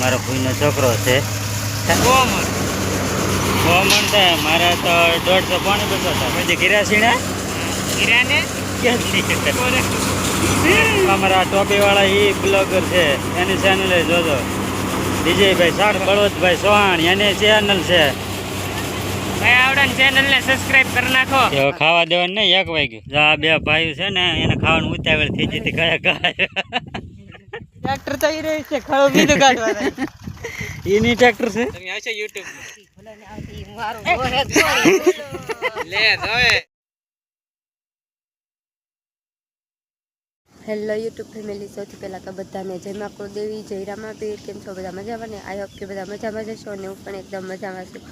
મારો ભૂઈનો છોકરો છે ગોમણ થાય મારે તો 150 પોણી 200 થાય પછી કિરાસીણા કિરાને અમારા ટોપીવાળા એ બ્લોગર છે એની ચેનલ જોજો વિજયભાઈ સાર બળવંતભાઈ ચૌહાણ એની ચેનલ છે ભાઈ આવડે ચેનલ ને સબસ્ક્રાઇબ કરી નાખો હવે ખાવા દેવાનું નહીં 1 વાગ્યું જો આ બે ભાઈઓ છે ને એને ખાવાનું ઉતાવળ થઈ જતી કયા ટ્રેક્ટર થઈ રહ્યું છે ખળો બીજું કાઢવા એની ટ્રેક્ટર છે તમે આવશો YouTube લે હવે હેલો યુટ્યુબ ફેમિલી, સૌથી પહેલાં તો બધાને જય મા કુળદેવી, જય રામાપીર. કેમ છો બધા મજામાં ને? આઈ હોપ કે બધા મજામાં જશો અને હું પણ એકદમ મજામાં છું.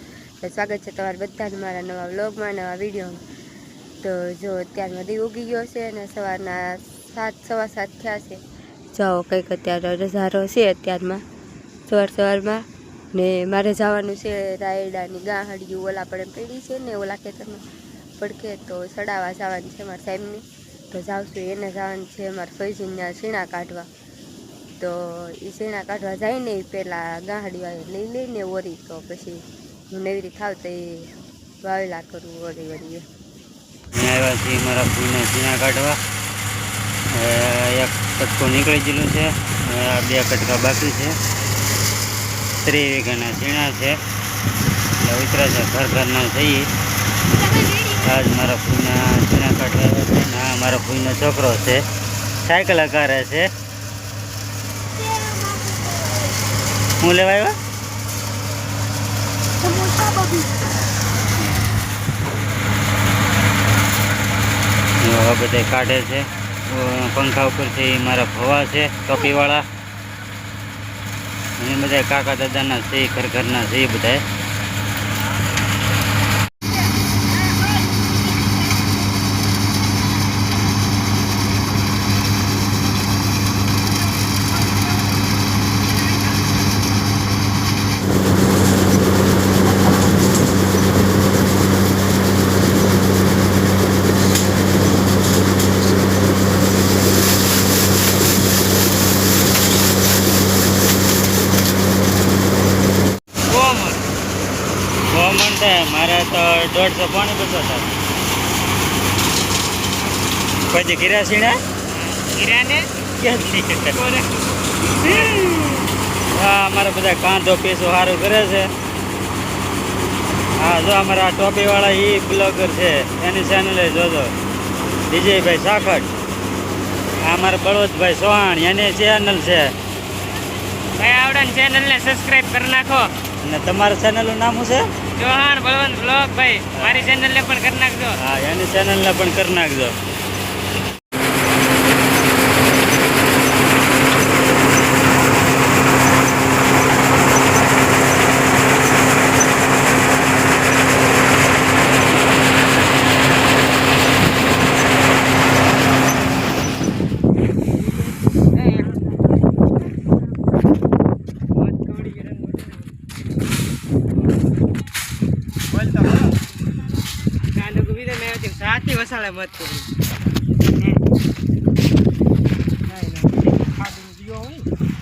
તો સ્વાગત છે તમારા બધાને મારા નવા વ્લોગમાં, નવા વિડીયોમાં. તો જો અત્યારમાં દી ઉગી ગયો છે અને સવારના 7 સવા 7 થયા છે. જાઓ કંઈક અત્યારે રજારો છે અત્યારમાં સવારમાં ને મારે જવાનું છે રાયડાની ગાહડિયું ઓલા પણ પડી છે ને ઓલા ખેતરમાં પડકે તો સડાવા જવાની છે મારા સાહેબની. તો જાવશું એને જવાનું છે મારા ફૈજીના શીણા કાઢવા. તો એ શીણા કાઢવા જાય ને એ પહેલાં ગાહડી લઈ લઈને ઓરી તો પછી હું નવરી થાવ તો એ વાવેલા કરું ઓરી વળી. આવ્યા છીએ મારા ભૂઈને શીણા કાઢવા. એક કટકો નીકળી ગયેલું છે, 2 કટકા બાકી છે. 3 વીઘાના શીણા છે એટલે ઉતરા છે ઘરના જઈએ. આજ મારા ભૂઈના શીણા કાઢવા આવ્યા છે ને આ મારો ભૂઈનો છોકરો છે, સાયકલ હકારે છે. હું લેવા આવ્યા બધા કાઢે છે. પંખા ઉપર છે એ મારા ભવા છે ટોપીવાળા અને બધા કાકા દાદાના છે ઘરના છે એ બધા. મારે તો 150 પોણી 200 થાય પછી કિરાસીણા કિરાને હા અમારા બધા કાંધો પીસો સારું કરે છે. હા જો અમારા ટોપીવાળા એ બ્લોગર છે એની ચેનલ જોજો વિજયભાઈ સાખટ. આ અમારા બળવંતભાઈ ચૌહાણ એની ચેનલ છે. ભાઈ આવડે ચેનલ ને સબસ્ક્રાઇબ કરી નાખો. અને તમારા ચેનલનું નામ શું છે? ચૌહાણ બળવંત બ્લોગ. ભાઈ મારી ચેનલ ને પણ કરી નાખજો. હા એની ચેનલને પણ કરી નાખજો. સાથી વસાળે મત કરી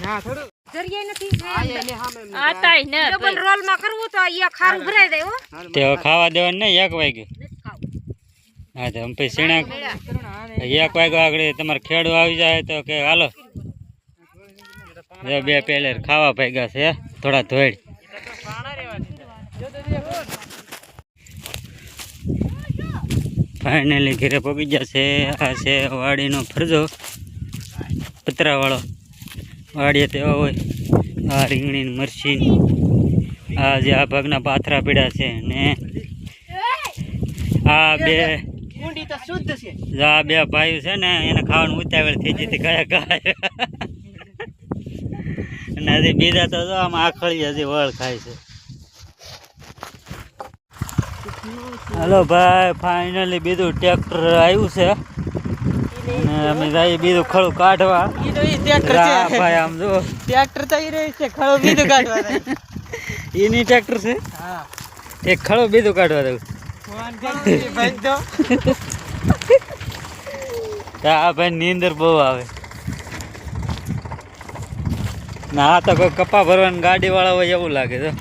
ના થોડું જરિયાઈ નથી આતાય ને ડબલ રોલ માં કરવું તો એક ખારું ભરાઈ જાય હો. તે ખાવા દેવાનું નહીં 1 વાગ્યું. હા તો પછી શીણા 1 વાગ્યા આગળ તમારે ખેડૂ આવી જાય તો કે હાલો 2 પહેલે ખાવા ભેગા છે થોડા ધોઈડ. ફાઇનલી ઘરે પગી ગયા છે. આ છે વાડીનો ફરજો પતરાવાળો. વાડીએ તેવા હોય આ રીંગણી મરચી આ જે આ ભાગના પાથરા પીડા છે ને આ બે આ 2 ભાઈઓ છે ને એને ખાવાનું ઉતાવળ થઈ જતી કયા અને હજી બીજા તો જો આમ આખળી હજી વળ ખાય છે. હાલો ભાઈ ફાઇનલી બીજું ટ્રેક્ટર આવ્યું છે અને અમે જઈએ બીજું ખડું કાઢવા. ભાઈ આમ જો ટ્રેક્ટર થઈ રહ્યું છે ખળો બીજું કાઢવા એની ટ્રેક્ટર છે. હા એક ખડું બીજું કાઢવા દઉં. આ ભાઈ ની અંદર બહુ આવે. ના આ તો કોઈ કપા ભરવાની ગાડી વાળા હોય એવું લાગે છે.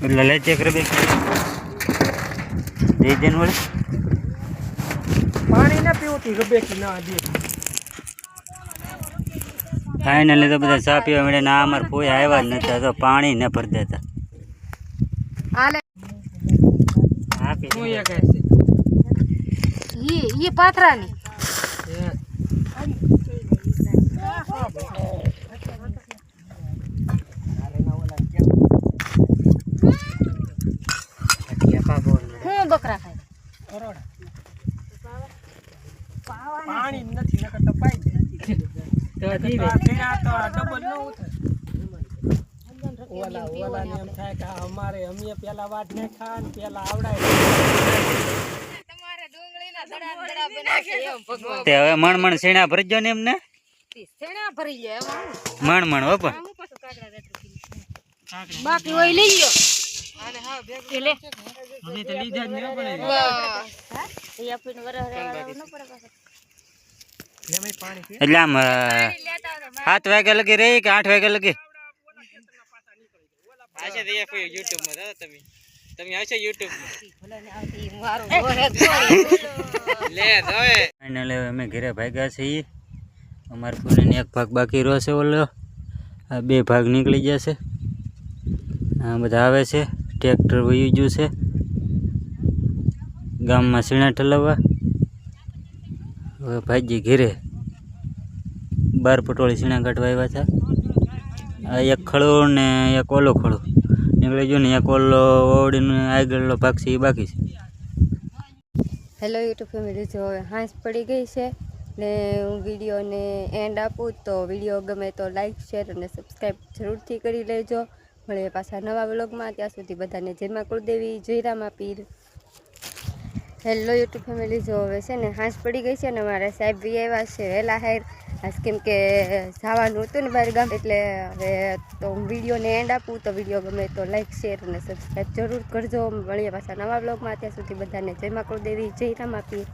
એટલે લે ચેક રબે દે દેન વળે પાણી ના પીવું ગબે કે ના દે. ફાઇનલી તો બધા ચા પીવા મળે ને અમારે કોઈ આવ્યા જ નતા તો પાણી ન ભરી દેતા. ये पात्रा नहीं बकरा खाए પાણી નથી નકર તો પાઈ દે તો ધીરે તો ડબલ નો થાય. ઓલા ને એમ થાય કે અમારે અમે પેલા વાત ને ખા ને પેલા આવડાય. તમારે ડુંગળીના દડા દડા બનાવી એમ ભગવાન તે હવે મણ સીણા ભરી ગયો ને એમને સેણા ભરી જાય મણ હો પણ બાકી હોય લઈ લ્યો આને હા ભેગું લે મને તો લીધા જ ન પડે. એ આપીને વરહ રહેવાનો ન પડે પાછો. એમાંય પાણી પી. એટલે આમ 7 વાગ્યા લગી રહી કે 8 વાગ્યા લગી આશે દે YouTube માં દાદા તમે આવશે YouTube ભલે ને આવતી મારું ઘરે લે હવે ફાઇનલી અમે ઘરે ભાગ્યા છીએ. અમારા પૂરીને એક ભાગ બાકી રહ્યો છે. ઓલો આ 2 ભાગ નીકળી જશે. આ બધા આવે છે. ટ્રેક્ટર વહી ગયું છે ગામમાં સીણા ઠલવવા. હવે ભાઈજી ઘેરે 12 પટોળી સીણા કાઢવા આવ્યા હતા. આ એક ખડો ને એક ઓલો ખડો નીકળી ગયો ને એક ઓલો ઓવડીને આગળનો ભાગ છે એ બાકી છે. હેલો યુટ્યુબ ફેમિલી, જો હવે હાંસ પડી ગઈ છે ને હું વિડીયોને એન્ડ આપું તો વિડીયો ગમે તો લાઈક શેર અને સબસ્ક્રાઈબ જરૂરથી કરી લેજો. મળીએ પાછા નવા વ્લોગમાં. ત્યાં સુધી બધાને જય મા કુળદેવી, જય રામા પીર. હેલો યુટ્યુબ ફેમિલી, જો હવે છે ને હાંસ પડી ગઈ છે ને મારા સાહેબ બી આવ્યા છે વહેલા હાર આજ કેમ કે જવાનું હતું ને બહાર ગામ એટલે હવે તો હું વિડીયોને એન્ડ આપું તો વિડીયો ગમે તો લાઈક શેર અને સબસ્ક્રાઈબ જરૂર કરજો. મળીએ પાછા નવા વ્લોગમાં. ત્યાં સુધી બધાને જય મા કુળદેવી, જય રામા પીર.